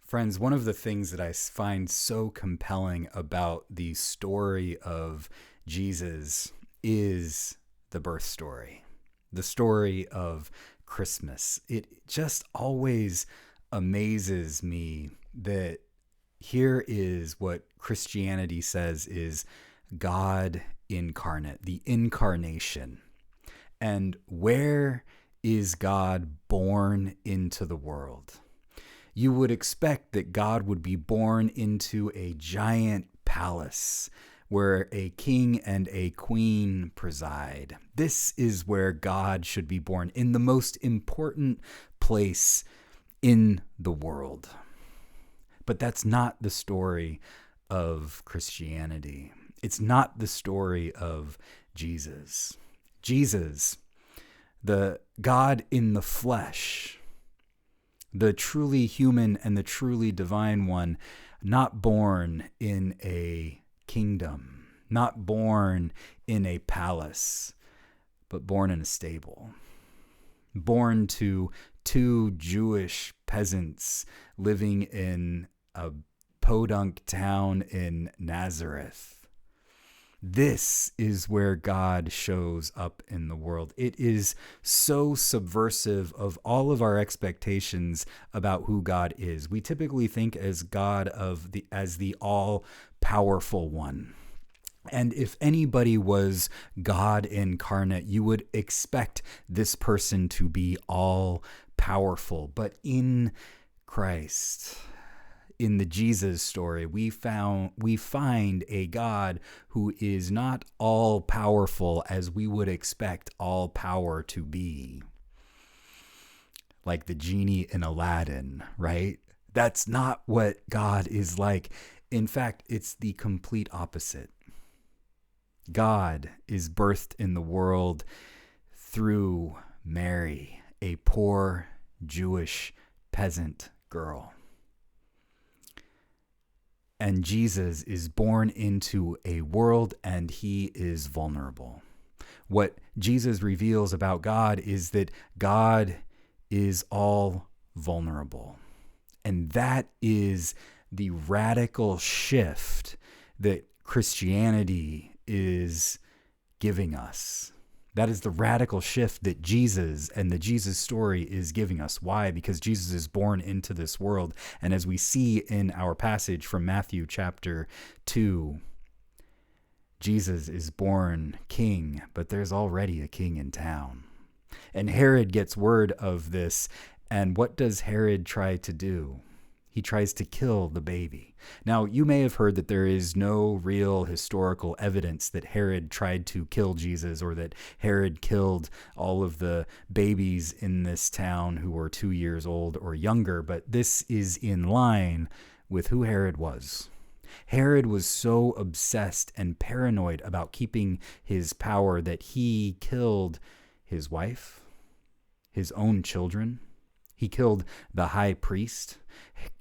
Friends, one of the things that I find so compelling about the story of Jesus is the birth story, the story of Christmas. It just always amazes me that here is what Christianity says is God incarnate, the incarnation. And where is God born into the world? You would expect that God would be born into a giant palace where a king and a queen preside. This is where God should be born, in the most important place in the world. But that's not the story of Christianity. It's not the story of Jesus. Jesus, the God in the flesh, the truly human and the truly divine one, not born in a kingdom, not born in a palace, but born in a stable, born to two Jewish peasants living in a podunk town in Nazareth. This is where God shows up in the world. It is so subversive of all of our expectations about who God is. We typically think as God as the all-powerful one. And if anybody was God incarnate, you would expect this person to be all-powerful. But in Christ, in the Jesus story, we find a God who is not all powerful as we would expect all power to be. Like the genie in Aladdin, right? That's not what God is like. In fact, it's the complete opposite. God is birthed in the world through Mary, a poor Jewish peasant girl. And Jesus is born into a world and he is vulnerable. What Jesus reveals about God is that God is all vulnerable. And that is the radical shift that Christianity is giving us. That is the radical shift that Jesus and the Jesus story is giving us. Why? Because Jesus is born into this world. And as we see in our passage from Matthew chapter 2, Jesus is born king, but there's already a king in town. And Herod gets word of this. And what does Herod try to do? He tries to kill the baby. Now, you may have heard that there is no real historical evidence that Herod tried to kill Jesus or that Herod killed all of the babies in this town who were 2 years old or younger, but this is in line with who Herod was. Herod was so obsessed and paranoid about keeping his power that he killed his wife, his own children. He killed the high priest.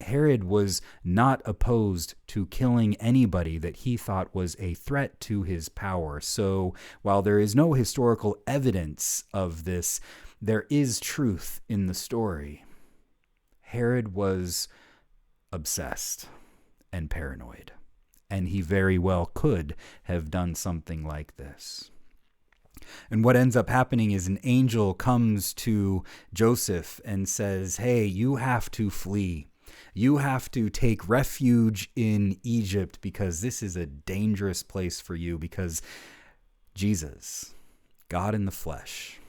Herod was not opposed to killing anybody that he thought was a threat to his power. So while there is no historical evidence of this, there is truth in the story. Herod was obsessed and paranoid, and he very well could have done something like this. And what ends up happening is an angel comes to Joseph and says, hey, you have to flee. You have to take refuge in Egypt because this is a dangerous place for you, because Jesus, God in the flesh,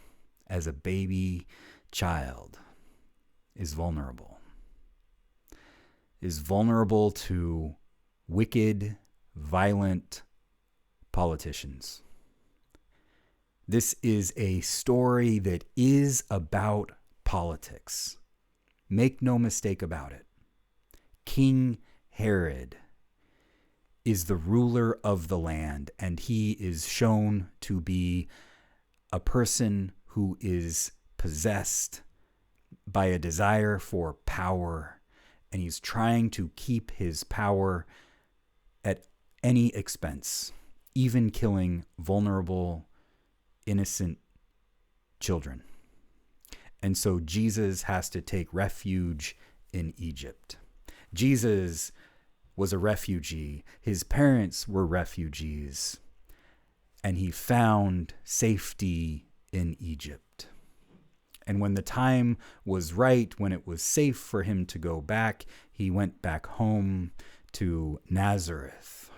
as a baby child, is vulnerable to wicked, violent politicians. This is a story that is about politics. Make no mistake about it. King Herod is the ruler of the land, and he is shown to be a person who is possessed by a desire for power, and he's trying to keep his power at any expense, even killing vulnerable, innocent children. And so Jesus has to take refuge in Egypt. Jesus was a refugee. His parents were refugees. And he found safety in Egypt. And when the time was right, when it was safe for him to go back, he went back home to Nazareth.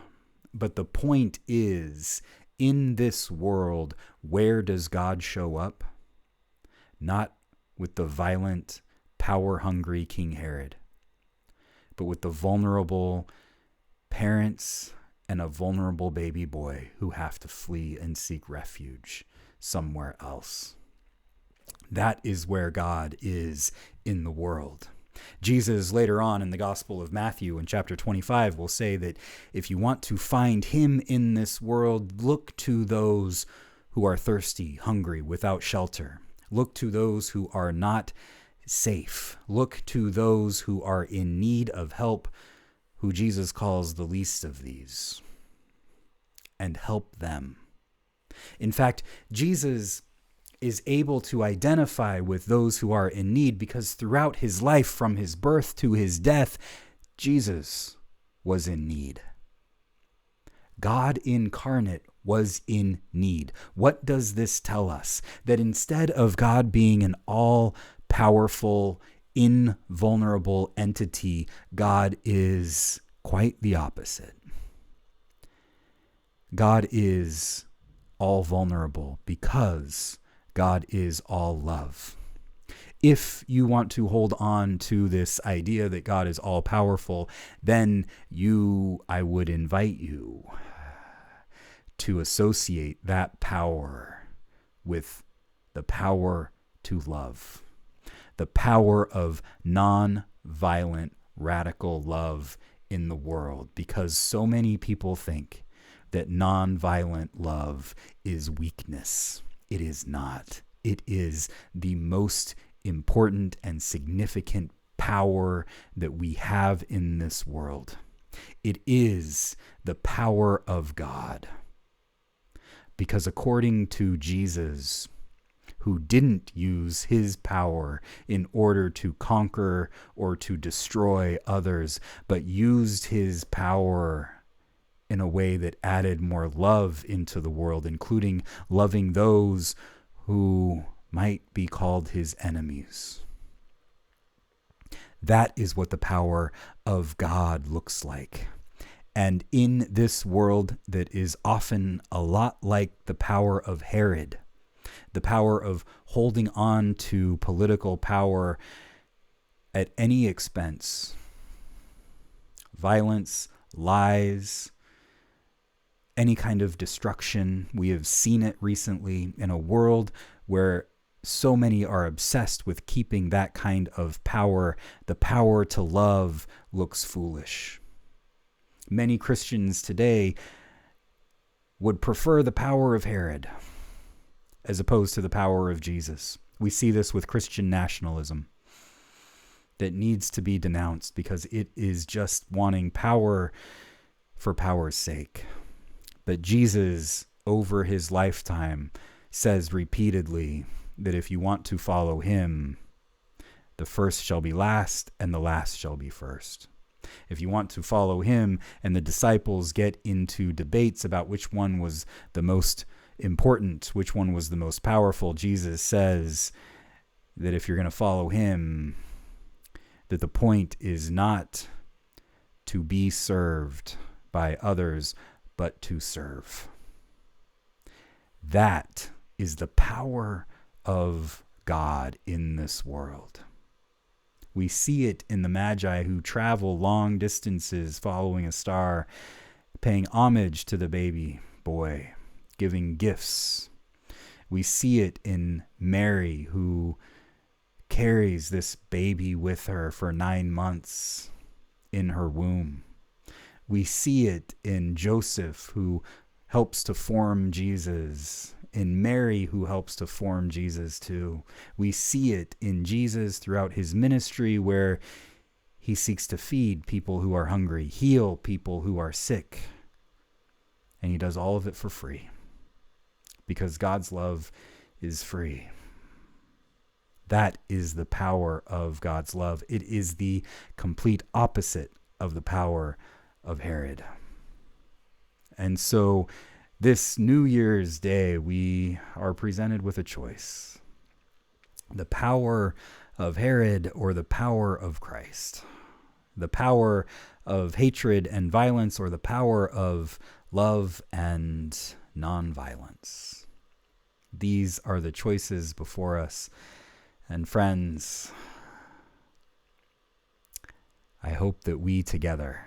But the point is, in this world, where does God show up? Not with the violent, power-hungry King Herod, but with the vulnerable parents and a vulnerable baby boy who have to flee and seek refuge somewhere else. That is where God is in the world. Jesus later on in the Gospel of Matthew in chapter 25 will say that if you want to find him in this world, look to those who are thirsty, hungry, without shelter. Look to those who are not safe. Look to those who are in need of help, who Jesus calls the least of these, and help them. In fact, Jesus is able to identify with those who are in need because throughout his life, from his birth to his death, Jesus was in need. God incarnate was in need. What does this tell us? That instead of God being an all-powerful, invulnerable entity, God is quite the opposite. God is all vulnerable because God is all love. If you want to hold on to this idea that God is all powerful, then I would invite you to associate that power with the power to love, the power of non-violent, radical love in the world, because so many people think that non-violent love is weakness. It is not. It is the most important and significant power that we have in this world. It is the power of God. Because according to Jesus, who didn't use his power in order to conquer or to destroy others, but used his power in a way that added more love into the world, including loving those who might be called his enemies. That is what the power of God looks like. And in this world that is often a lot like the power of Herod, the power of holding on to political power at any expense, violence, lies, any kind of destruction. We have seen it recently in a world where so many are obsessed with keeping that kind of power. The power to love looks foolish. Many Christians today would prefer the power of Herod as opposed to the power of Jesus. We see this with Christian nationalism that needs to be denounced because it is just wanting power for power's sake. But Jesus, over his lifetime, says repeatedly that if you want to follow him, the first shall be last and the last shall be first. If you want to follow him, and the disciples get into debates about which one was the most important, which one was the most powerful, Jesus says that if you're going to follow him, that the point is not to be served by others, but to serve. That is the power of God in this world. We see it in the Magi who travel long distances following a star, paying homage to the baby boy, giving gifts. We see it in Mary who carries this baby with her for 9 months in her womb. We see it in Joseph who helps to form Jesus, in Mary who helps to form Jesus too. We see it in Jesus throughout his ministry where he seeks to feed people who are hungry, heal people who are sick, and he does all of it for free because God's love is free. That is the power of God's love. It is the complete opposite of the power of Herod. And so this New Year's Day, we are presented with a choice: the power of Herod or the power of Christ, the power of hatred and violence or the power of love and nonviolence. These are the choices before us. And friends, I hope that we together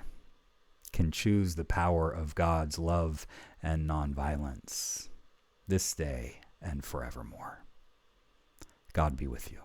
can choose the power of God's love and nonviolence this day and forevermore. God be with you.